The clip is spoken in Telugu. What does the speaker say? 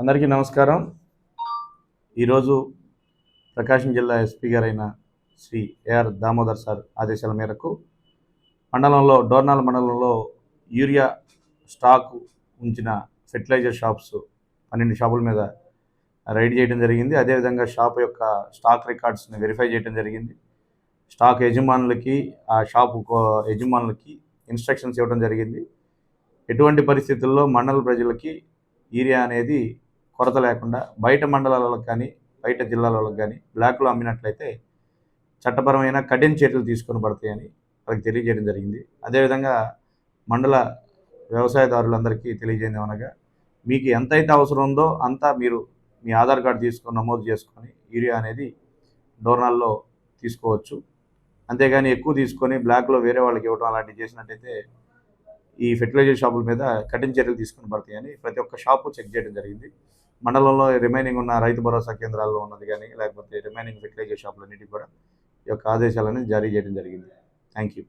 అందరికీ నమస్కారం. ఈరోజు ప్రకాశం జిల్లా ఎస్పీ గారైన శ్రీ ఏఆర్ దామోదర్ సార్ ఆదేశాల మేరకు డోర్నాల మండలంలో యూరియా స్టాకు ఉంచిన ఫెర్టిలైజర్ షాప్స్ 12 షాపుల మీద రైడ్ చేయడం జరిగింది. అదేవిధంగా షాప్ యొక్క స్టాక్ రికార్డ్స్ని వెరిఫై చేయడం జరిగింది. స్టాక్ యజమానులకి, ఆ షాపు యజమానులకి ఇన్స్ట్రక్షన్స్ ఇవ్వడం జరిగింది. ఎటువంటి పరిస్థితుల్లో మండల ప్రజలకి యూరియా అనేది కొరత లేకుండా బయట మండలాలకు కానీ బయట జిల్లాలకు కానీ బ్లాక్లో అమ్మినట్లయితే చట్టపరమైన కఠిన చర్యలు తీసుకొని పడతాయని వాళ్ళకి తెలియజేయడం జరిగింది. అదేవిధంగా మండల వ్యవసాయదారులందరికీ తెలియజేయడం అనగా, మీకు ఎంతైతే అవసరం ఉందో అంతా మీరు మీ ఆధార్ కార్డు తీసుకొని నమోదు చేసుకొని యూరియా అనేది డోర్నాల్లో తీసుకోవచ్చు. అంతేగాని ఎక్కువ తీసుకొని బ్లాక్లో వేరే వాళ్ళకి ఇవ్వడం అలాంటివి చేసినట్టయితే ఈ ఫెర్టిలైజర్ షాపుల మీద కఠిన చర్యలు తీసుకుని పడతాయని ప్రతి ఒక్క షాపు చెక్ చేయడం జరిగింది. మండలంలో రిమైనింగ్ ఉన్న రైతు భరోసా కేంద్రాల్లో ఉన్నది కానీ, లేకపోతే రిమైనింగ్ ఫెర్టిలైజర్ షాపులన్నిటికీ కూడా ఈ యొక్క ఆదేశాలను జారీ చేయడం జరిగింది. Thank you.